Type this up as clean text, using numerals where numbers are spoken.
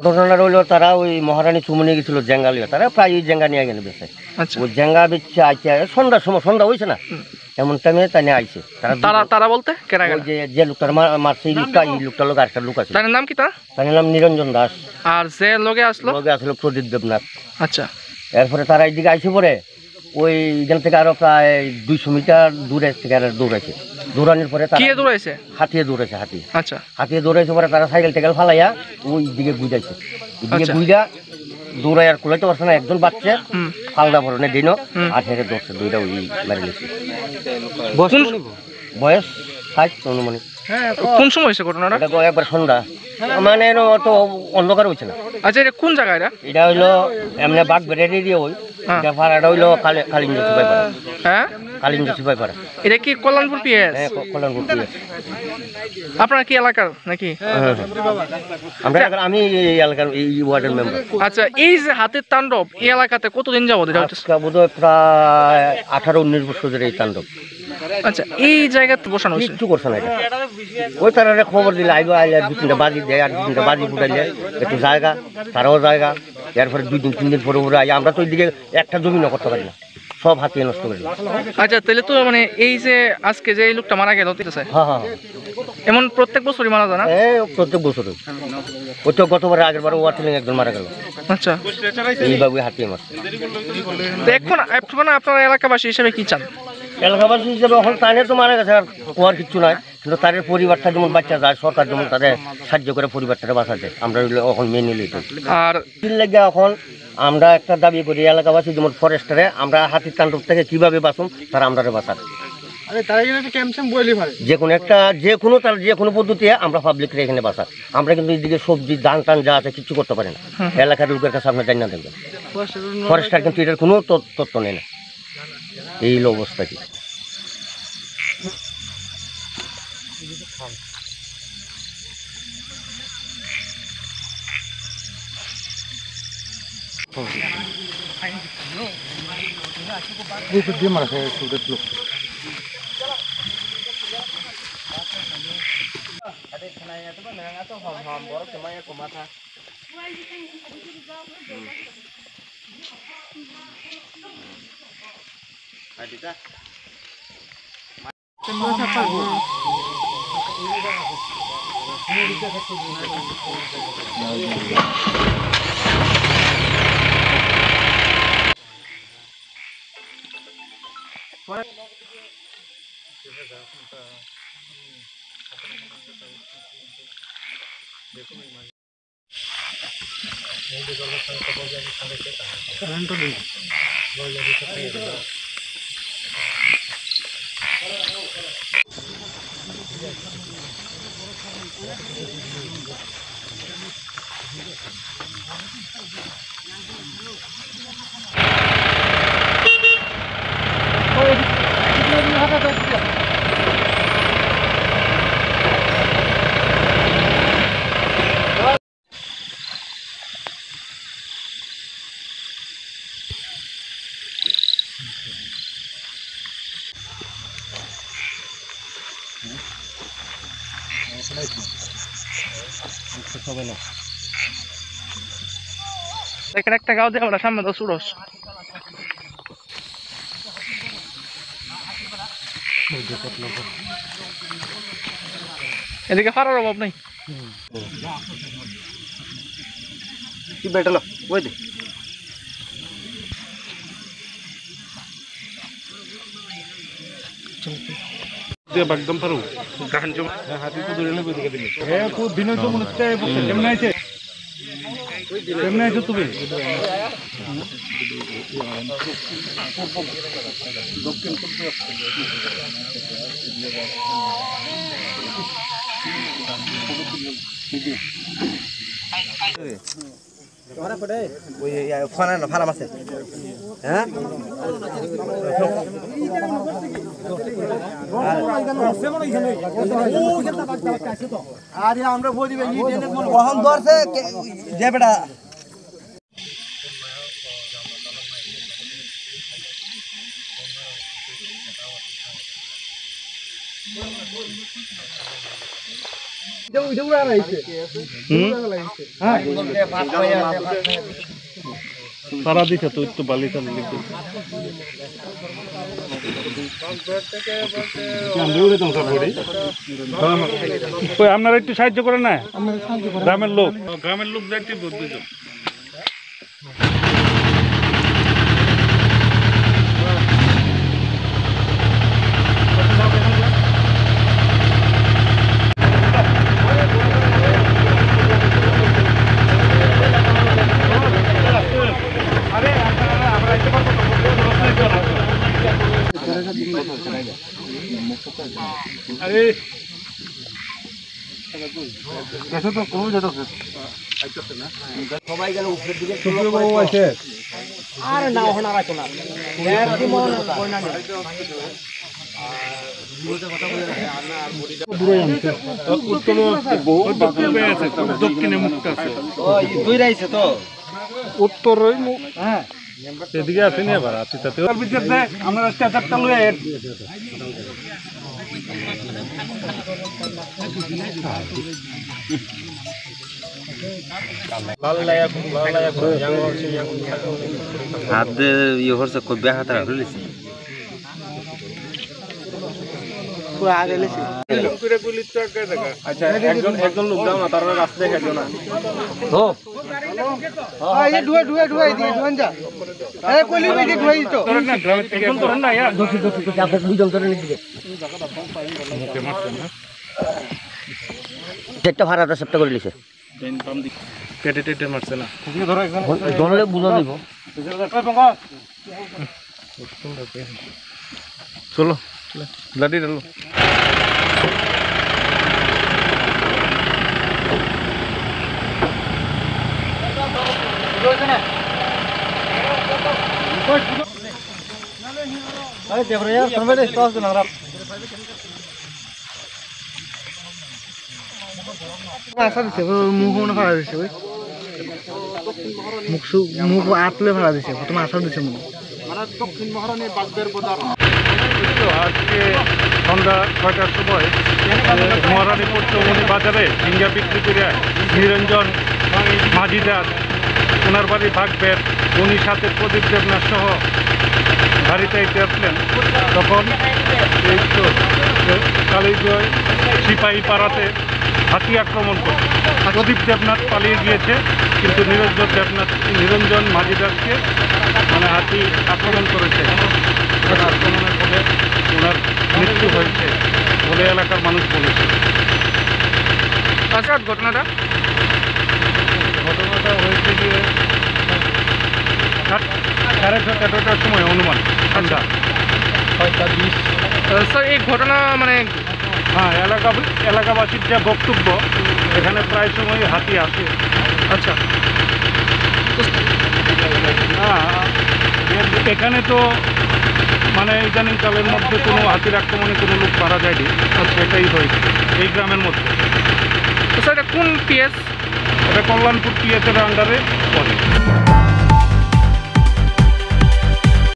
ঘটনা রইল তারা ওই মহারানী চুমনি গেছিল জেঙ্গালিয়া, তারা প্রায় ওই জেঙ্গা নিয়ে গেলে বেছে। ওই জেঙ্গা বেচছে আইছে সন্ধ্যার সময়, সন্ধ্যা হয়েছে না এমন টাইমে তাই নিয়ে আইছে। তারা বলতে যে লোকটার মারছে এই লোকটা লোক আরেকটা লোক আছে। তার নাম কি? তার নাম নিরঞ্জন দাস। আর যে লোকে আসলো প্রদীপ দেবনাথ। আচ্ছা, এরপরে তারা এইদিকে আইসে পরে ওই এখান থেকে আরো প্রায় 200 মিটার দূরে থেকে আর দৌড়াইছে। দৌড়ানোর পরে দৌড়াইছে হাতিয়ে দৌড়াইছে। আচ্ছা, হাতিয়ে দৌড়াইছে পরে তারা সাইকেল টাইকেল ফালাইয়া ওই দিকে বুঝাইছে। এদিকে বুঝা দৌড়াই আর কুলাইতে পারছে না। একজন বাচ্চা ফালদা ভরণে দিন আর হেঁটে দৌড়ছে, দুইটা ওই মেরে গেছে। বয়স 60 অনুমানিক। কোন সময় হয়েছে ঘটনাটা? একবার সন্ধ্যা, মানে তো অন্ধকার হয়েছে না। আচ্ছা, এটা কোন জায়গা? এটা হইলো এমনি বাঘ বেড়ে দিয়ে ওই পাড়াটা হইলো কালিঞ্জ সিপাই পাড়া। হ্যাঁ, কালিঞ্জ সিপাই পাড়া। এটা কি কল্যাণপুর পিএস? হ্যাঁ, কল্যাণপুর পিএস। আপনারা কি এলাকার নাকি? আমি এই এলাকার এই ওয়ার্ডের মেম্বার। আচ্ছা, এই যে হাতের তাণ্ডব এই এলাকাতে কতদিন যাবত? বোধহয় প্রায় 18-19 বছর ধরে এই তাণ্ডব। আচ্ছা, এই জায়গাতে বসানো কিছু করছে না। এটা ওই তারা খবর দিলে আইব, আইলে 2-3টা বাজি দেয়, আর 2-3টা বাজি ফুটাইলে একটু জায়গা, তারাও জায়গা। এরপরে 2-3 দিন পরে পরে আই। আমরা তো ওইদিকে একটা জমিনও করতে পারি না, সব হাতিয়ে নষ্ট করে। আচ্ছা, তাহলে তো মানে এই যে আজকে যে এই লোকটা মারা গেল, হ্যাঁ, এমন প্রত্যেক বছরই মারা যায় না? প্রত্যেক বছর। ওই তো গতবার আগের বার ওয়ার্টিং একজন মারা গেল। আচ্ছা, এইভাবে হাতিয়ে মারছে। এখন আপনারা এলাকাবাসী হিসেবে কি চান? এলাকাবাসী হিসেবে এখন তাদের তো মারা গেছে, আর কোয়ার কিচ্ছু নাই। কিন্তু তাদের পরিবারটা যেমন বাচ্চা যায়, সরকার যেমন তাদের সাহায্য করে পরিবারটা বাঁচাতে, আমরা এখন মেনে নিই। আর লেগে এখন আমরা একটা দাবি করি, এলাকাবাসী যেমন ফরেস্টারে আমরা হাতির তাণ্ডব থেকে কিভাবে বাঁচুন, তারা আমরা বাঁচান। যে কোনো পদ্ধতি আমরা পাবলিক এখানে বাঁচান। আমরা কিন্তু এইদিকে সবজি ধান টান যা আছে কিছু করতে পারি না। এলাকার লোকের কাছে আপনার জানি না দেখবেন, ফরেস্টার কিন্তু এটার কোনো তথ্য নেই না। এই অবস্থা কি এখানে একটা গাঁও দিয়ে আমরা সামনে তো সুরস এদিকে ফারার অভাব নেই। কি বেটা না ওই দে একদম পারো গান জমা হাতি তো ধরে নেবে দিকে দিলে হ্যাঁ খুব দিনের তো মনে হচ্ছে কেমন আছে কেমন আছে তুমি ফারাম আছে হ্যাঁ আরে আমরা বলি বহন ধরছে যে বেটা সারা দিছে তো একটু বালি চালি লিখে আপনারা একটু সাহায্য করেন না গ্রামের লোক যাইতে দুজন সবাই গেল উপরের দিকে আর না ওখানে রাখো না দক্ষিণে মুখটা আছে উত্তর হ্যাঁ এদিকে আছে নি আবার আছে তাতে আমরা স্ট্যাচারটা লয়ে হাত ইয়ে করছে কবে হাত রাখলিস পুরো আগে লেছি আচ্ছা একজন লোক দাও না তার রাস্তা দেখা যাও না ও এই ডুয়ে দিয়ে ডুয়ান যা এই কইলি বেদি ডুয়াই তো তোর না গ্রাম থেকে একজন তোর না ইয়ার দোষী চাপে দুইজন ধরে নিচ্ছে সেটটা ভাড়াটা সেটটা করে লিছে পেটে টেটে মারছে না জনলে বুঝা দিব চলো লাডি ডালো আরে দেবরে यार সরবে স্টস না রাখ আশা দিছে মুখ মনে ভাড়া দিছে ওই মুখ আতলে ভাড়া দিছে প্রথমে আশা দিছে মনে মানে দক্ষিণ মহারণী বাগদের বাজার আজকে সন্ধ্যা ৬টার সময় মহারানীপুর চৌমনি বাজারে ঝিঙ্গা বিক্রি করে নিরঞ্জন মাঝিদার ওনার বাড়ি বাগবের উনি সাথে প্রদীপ দেবনাথ সহ গাড়িতে আসলেন তখন এই তো কালীজয় সিপাহী পাড়াতে হাতি আক্রমণ করে প্রদীপ দেবনাথ পালিয়ে গিয়েছে কিন্তু নিরঞ্জন মাঝিদারকে মানে হাতি আক্রমণ করেছে আক্রমণের ফলে ওনার মৃত্যু হয়েছে বলে এলাকার মানুষ বলেছে। আচ্ছা ঘটনাটা হয়েছে গিয়ে 6:30-7:30টার সময় অনুমান সন্ধ্যা 6:20 স্যার এই ঘটনা মানে হ্যাঁ এলাকাবাসীর যা বক্তব্য এখানে প্রায় সময় হাতি আসে। আচ্ছা এখানে তো মানে ইদানিং কালের মধ্যে কোনো হাতির আক্রমণে কোনো লোক মারা যায়নি সেটাই হয়েছে এই গ্রামের মধ্যে। তো স্যার এটা কোন পিএস? এটা কল্যাণপুর পিএসের আন্ডারে পড়ে।